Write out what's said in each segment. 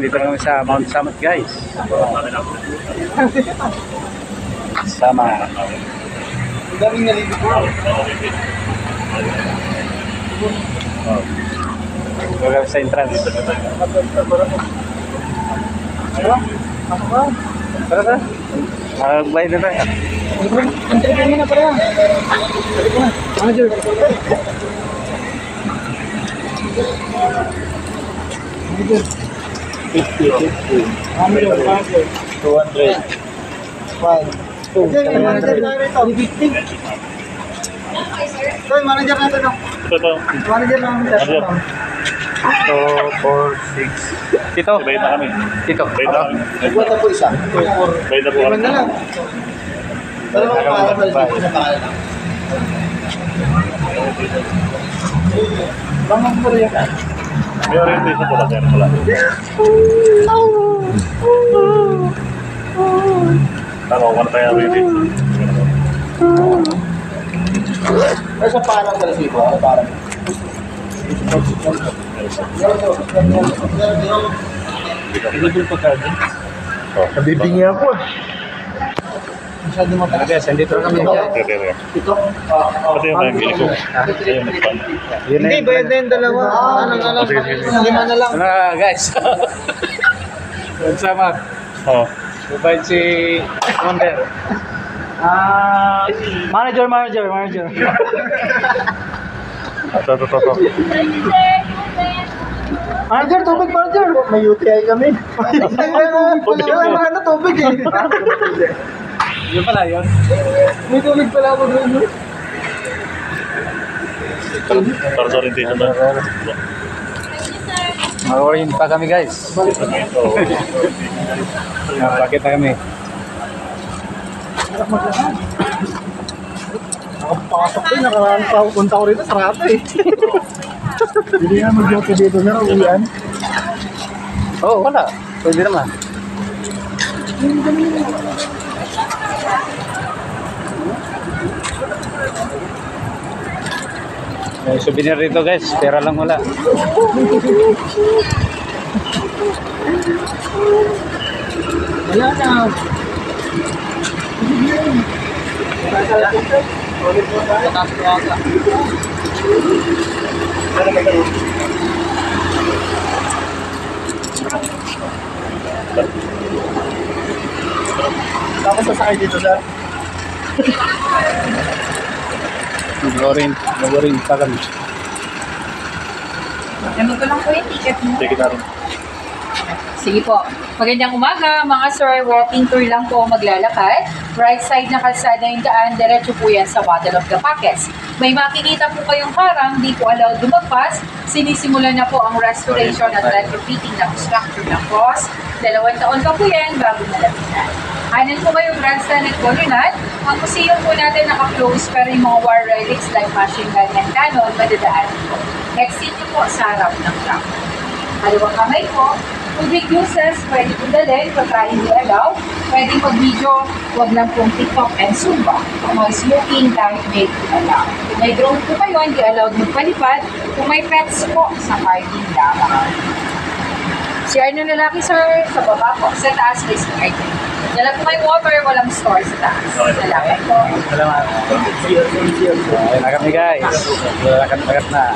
Nandito kami sa Mount Summit, guys. Sama. Ang daming nalilito ko. Oh. Ito kami sa entrance. Tara. Magbayad na tayo. Entry mo na pala. Manager. Manager. 200. 1, 2. Manager na rito. 350. Ito yung manager natin. Ito. Manager namin. 2, 4, 6. Tito. Bayad na kami. Tito. Bayad na kami. Nagbuhat na po isa. 2, 4. Bayad na po kami. na lang. Pero mga pangalan pala dito sa pangalan lang. Bangang po rin yan. May orientation po lang. Kaya pala. Tama, kung ano tayo orientation. Ay, sa parang pala siya. Parang. Nabibingi ako. Masyado matalas. Okay, sandito na kami. Okay. Ito? Pati yung mga gili ko. Ayun, nagpan. Hindi, bayad na yung dalawa. Sige. 5 na lang. Ano guys? Sama. Oo. Babayad si Wonder. Manager. Ito. Manager, tubig, manager. May UTI kami. Tubig. Wala tubig eh. Yun pala yun. May tubig pala ako doon. Para sa orientation na. Mag-orient pa kami guys. Bakit na kami? Nakapasok ko, nakaraan pa punta ko rito, sarado eh. Hindi nga mag-joke dito na uwian. Oo, wala. Pwede naman. May souvenir dito guys, pera lang wala. Wala na. Tapos sasakay dito sir. Mag-orient pa kami. Ano ko lang po yung ticket mo? Sige na rin. Sige po. Magandang umaga, mga sir. Walking tour lang po maglalakad. Right side na kalsada yung daan, diretso po yan sa Battle of the Packets. May makikita po kayong harang, di po allowed lumagpas. Sinisimulan na po ang restoration at retrofitting ng structure ng cross. 2 taon pa po yan bago nalapitan. Kanan po kayong grandstand at colonnade. Ang museum po natin naka-close pero yung mga war relics like machine gun and cannon, madadaan po. Exit niyo po sa harap ng truck. Kaliwang kamay po, public uses, pwede po dalhin pagka hindi allow. Pwede pag-video, huwag lang pong TikTok and Zumba. Kung may smoking, kahit may allow. Kung may drone po kayo, hindi allowed magpalipad. Kung may pets po, sa parking lamang. CR na lalaki, sir, sa baba po. Sa taas, please ng item. Dala po may water, walang store sa taas. Salamat po. Salamat. Okay na kami guys. Lakat-lakat na.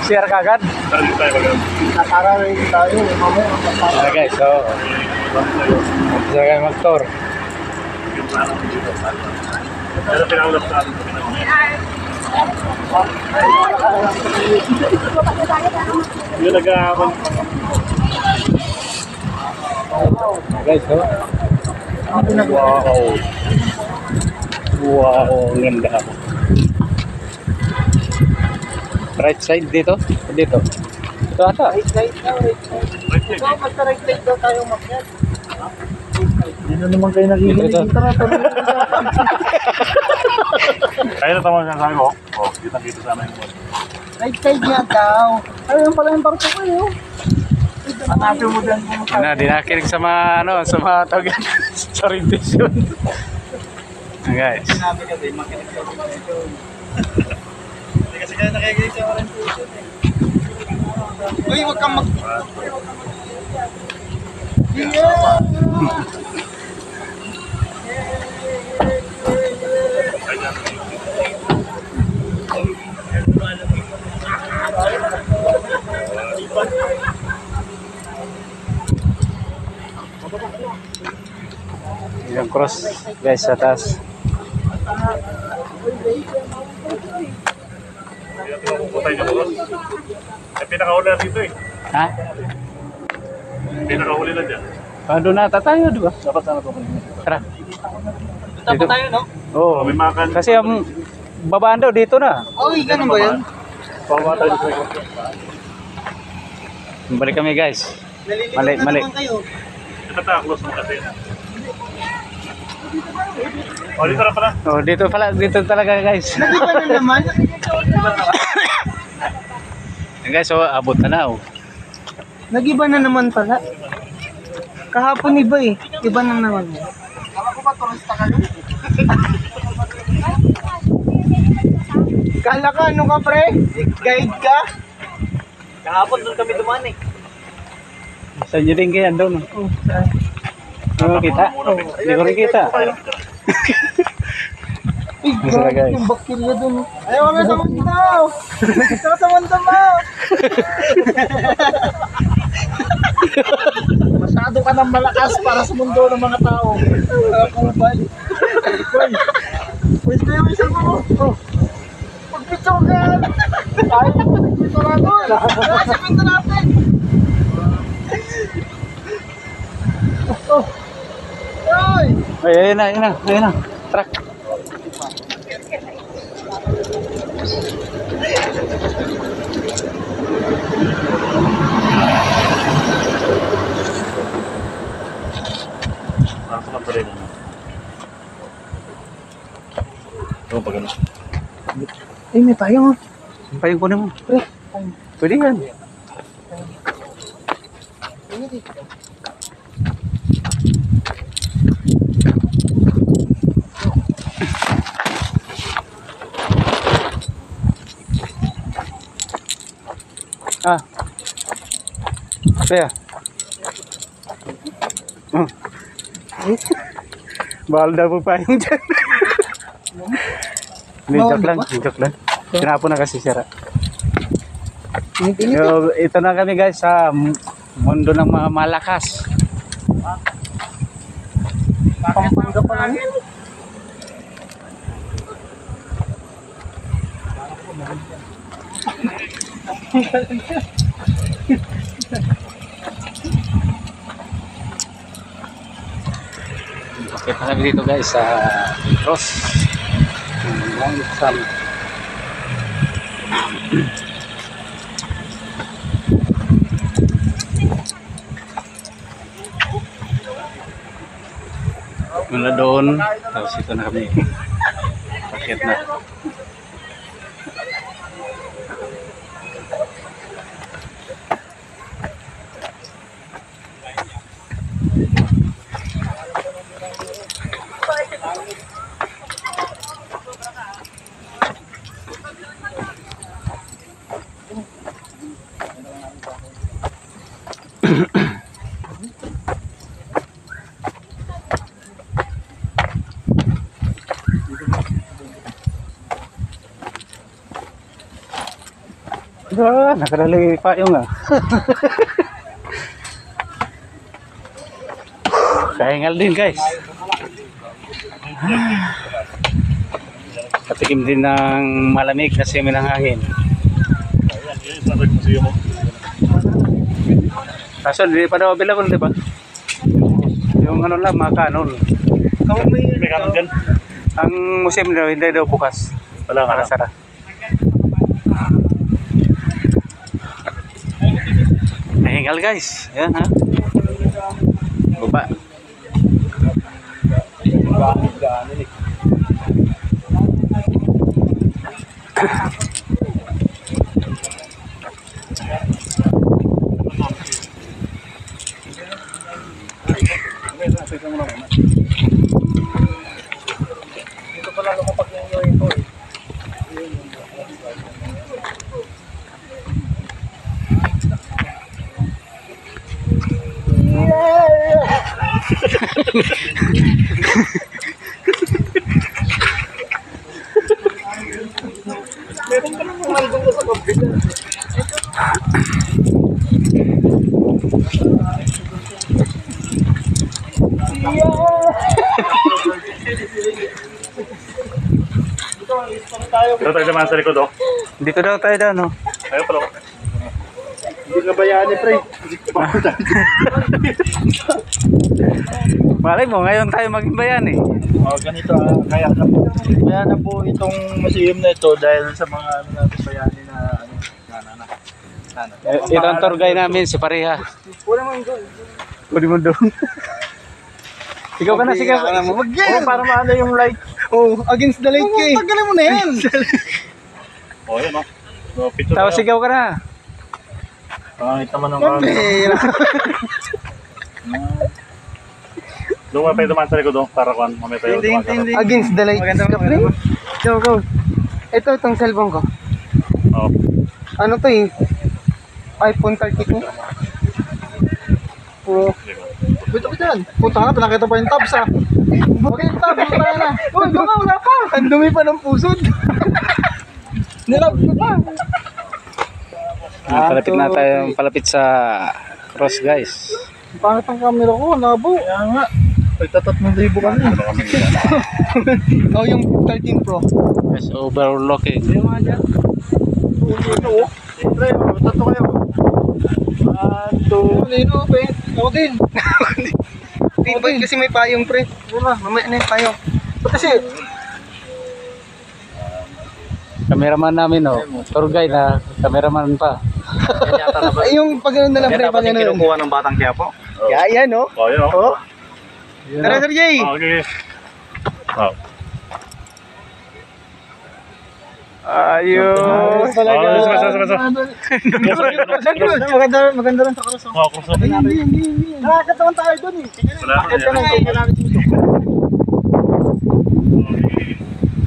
Share kagad? Tara tayo mag- Natara rin tayo. Mamaya Okay guys, so gusto kayo mag-tour. Pero pinaulap sa atin. Yung nag-aabang. Guys, so wow, ang ganda. Right side dito? Dito. Ito ata. right side. So, basta right side daw tayo makyat. Hindi na naman kayo nakikinig. Tara. Kaya na tama siya sabi ko. Oh, kita sana yung mga. Right side niya daw. Ayun pala yung barko ko yun. Hanapin mo dyan. Di nakikinig sa mga sa mga tawag sa orientation. Guys. Sinabi kasi, makinig sa orientation. Hindi kasi kaya nakikinig sa orientation. Uy, huwag kang mag... Yung cross guys sa taas. Kaya pinapuputay niyo boss. Ay, pinakahuli na dito eh. Ha? Pinakahuli na dyan. Doon na tayo, di ba? Dapat sana ito. Tara. Tapos tayo, no? Oo. May makan. Kasi ang babaan daw dito na. Uy, ganun ba yan? Pawa tayo dito. Balik kami guys. Nalilito Mali, na mali. naman kayo. Ito tayo, close mo kasi. O, dito na pala. Oh, dito talaga guys. Nag-iba na naman. Guys, so abot na na oh. Nag-iba na naman pala. Kahapon iba eh. Iba na naman. Kala ko ba turista ka nun? Kala ka ano ka pre? Guide ka? Kahapon doon kami dumaan eh. Sa inyo din kaya doon. Oh, saan? Hindi ko kita. Hindi ko rin kita. Ay, Masarap, guys. yung bakterya doon. Ayaw kami sa mundo! Saka sa mundo mo! Masyado ka ng malakas para sa mundo ng mga tao. Kubay. Pwede na yung isa mo. Pagpitsong ka! Tayo mo, pagpito natin! Sa pinto natin! Ay! Ay, ayun na. Truck. Nasa ka rin. Ito pa gano'n. Ay, may tayo. Payong ko naman. Pwede yan. Ah. Kaya. Bahal daw po payong dyan. Hindi, joke lang. Tinapon na kasi sira. So, ito na kami guys sa mundo ng mga malakas. Pampanga pa lang. Bakit na kami dito guys sa cross. Ang isang mula doon, tapos ito na kami. Bakit na. Nakadali pa yung kahingal din guys. Patikim din ng malamig kasi may hangin. Ayan, yun sa museum mo. Kaso hindi pa daw available, di ba? Yung ano lang, mga kanon. May kanon dyan? Ang museum daw, hindi daw bukas. Wala ka na. Sara. Kahingal guys. Yan ha. Baba. Dito pala lumapag yung ito eh. Dito tayo naman sa likod, oh. Dito daw tayo daw, no? Ayaw pala. Hindi ka bayani, pre. Malay mo, ngayon tayo maging bayan eh. Oh, ganito kaya na po itong museum na ito dahil sa mga ano natin bayani na Ito ang tour guide namin, si Pareha. Wala mo doon. Pwede mo doon. Sigaw ka na, sigaw ka na. Oh, para maano yung light. Oh, against the lake eh. Tagalin mo na yan. Oh, yan, oh. So, picture Tapos tayo. sigaw ka na. Pangit naman ng camera. Doon tayo naman sa likod, oh. Para kuhan, mamaya tayo. Against the lake. Pre. Go. Itong cellphone ko. Oh. Ano to eh? iPhone 32. Pro. Bito yan. Punta ka na, pinakita pa yung tabs ah. Okay, yung tabs, punta na. Uy, wala pa. Ang dumi pa ng pusod. Nilab ko pa. Palapit na tayo, palapit sa cross guys. Pangit ang camera ko, nabo. Kaya nga. Pagtatatmong libo kami. Oh, yung 13 Pro. Yes, overlooking. Siyempre, tato kayo. 1, 2. Lino, pre. Ako din. Tibay kasi may payong, pre. Diba? Mamaya na yung payong. Ba't kasi, Cameraman namin, oh. Tour guide na, cameraman pa. ay, yung pag ano na lang, pre, pag ano. kinukuha ng Batang Quiapo. Kaya yan, no? Oh, yan, oh. Tara, Sir Jay. Oh, okay. Oh. Ayun. Talaga. Oh, sa. Maganda rin sa karasong. Oh, cross up. Hindi. Nakakatawan tayo dun eh. Wala na Bakit ka na yan. yung kailangan dito?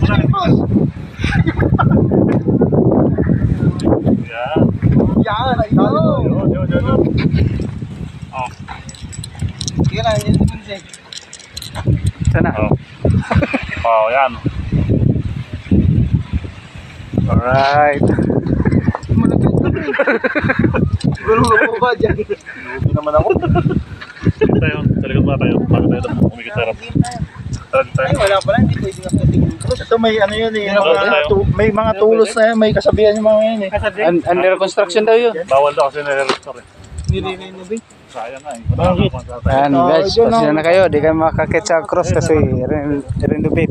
Saan yung cross? Yan. Yan, ayun. Yun. Oh. Sige lang, hindi naman siya. Sana. Oh. Oh, yan. Alright. Malapit na pre. Siguro mo ba dyan? Hindi naman ako. Tayo, sa likod muna tayo. Bago tayo umikot sa harap. Tara, dito tayo. Ay, wala pala, hindi pwede na pwede. Ito may ano yun eh. Oh, tayo. May mga tulos na yan. May kasabihan yung mga yan eh. Under construction daw yun. Bawal daw kasi nare-restore eh. Nire-renovate. Sayang nga eh. Wala Bakit? na ako. Yan guys, pasensya na kayo. Di kayo makakit sa cross kasi renovate.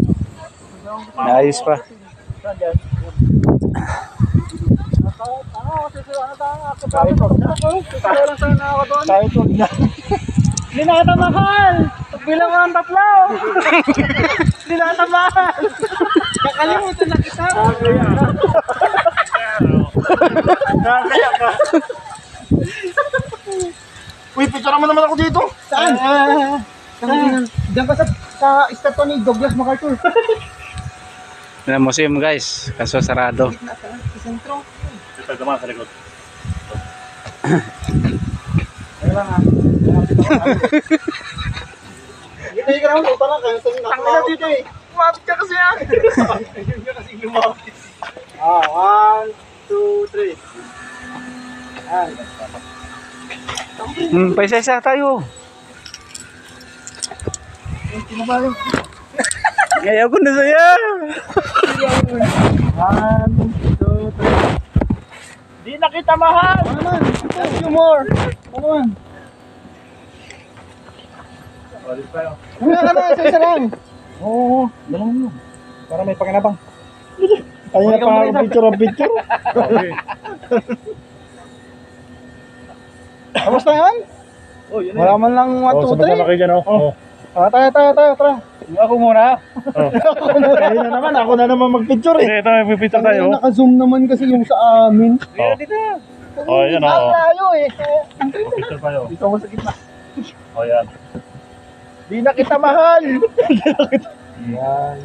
Naayos pa. Kahit huwag na. Hindi na kita mahal! Bilang ko ng tatlo! Hindi na kita mahal! Kakalimutan na kita! Nakakaya ka. Uy, picture naman ako dito. Saan? Diyan ka sa statue ni Douglas MacArthur. Yan ang museum guys, kaso sarado. Sa sentro. Dito tayo naman sa likod. Dito yung ground, upa lang kayo. Tangina dito eh. Lumapit ka kasi yan. Ayun ka kasi lumapit. 1, 2, 3. Paisa-isa tayo. Ngayon ko na saya. 1, 2, 3. Di na kita mahal. Ano man? Thank you more. Ano man? Balik tayo. Ano, isa lang. Oo, dalawang yun. Para may panganabang. Kaya na pa picture. Okay. Kamusta yan? Oh, yun Wala man lang 1, 2, 3. kayo dyan, oh. Tayo. Tara. Ako muna. Kaya na naman, ako na naman magpicture eh. Sige, ito, may picture tayo. Naka-zoom naman kasi yung sa amin. Oh. Oh, yan, oh. Tayo eh. Picture tayo. Dito ako sa gitna. Oh, yan. Di na kita mahal. Yan.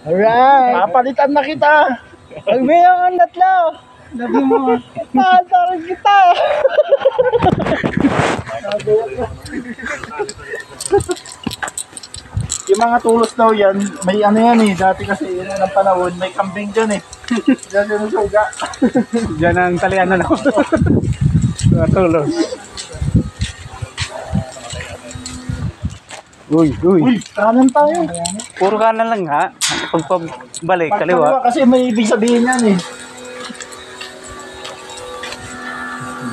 Alright. Papalitan na kita. Pag may ang tatlo. Labi mo. Tahan kita. Yung mga tulos daw yan, may ano yan eh. Dati kasi yun ang panahon, may kambing dyan eh. Diyan yung suga. Diyan ang talian na ako. Tulos. Uy. Uy, kanan tayo. Puro kanan lang ha. Pagpabalik, kaliwa. Kasi may ibig sabihin yan eh.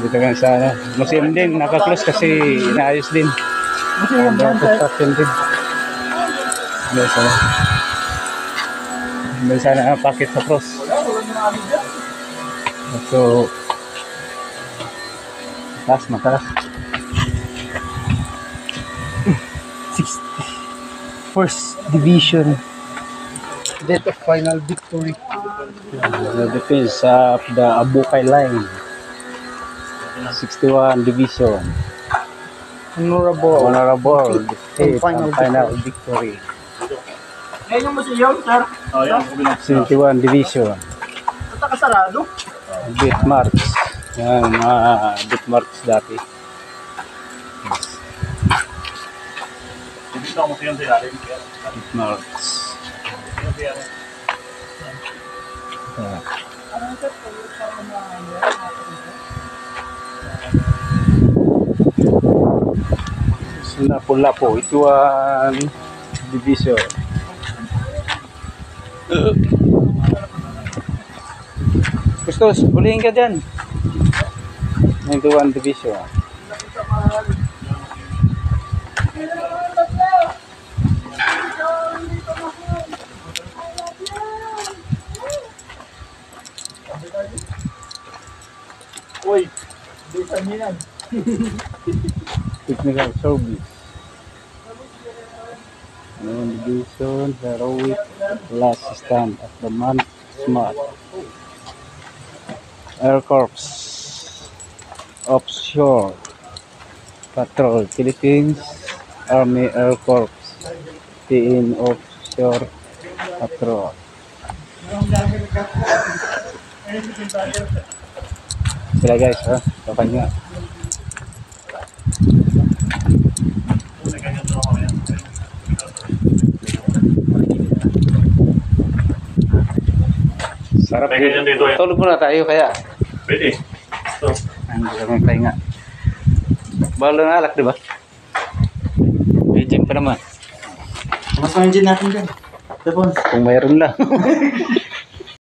Dito kan sa ano. Museum din, naka-close kasi inaayos din. Kasi yung Construction din. Dito sana. Dito sana ang packet sa cross. So, mataas. 1st Division. Date of final victory. The defense of the Abukay line. 61 Division. Honorable defeat and final victory. Ngayon yung museum, sir. Oh, yan. Kubilang. 61 Division. Basta kasarado. Beat marks. Yan, mga beat marks dati. Dito ako sa yung ilalim. Beat marks. Yan. Lapu-Lapu, ito ang division. Gustos, hulihin ka dyan. Ito ang division. Uy, bisan niyo yan. Technical service. Division, heroic, last stand of the month, smart. Air Corps, offshore, patrol, Philippines, Army Air Corps, in offshore, patrol. Sila guys, ha? Kapan nga. Sarap May ganyan dito yan. Tulog muna tayo kaya. Pwede. So, Hindi kami pahinga. Balo na alak, di ba? Aging pa naman. Mas engine natin dyan. Tapos, Kung mayroon lang.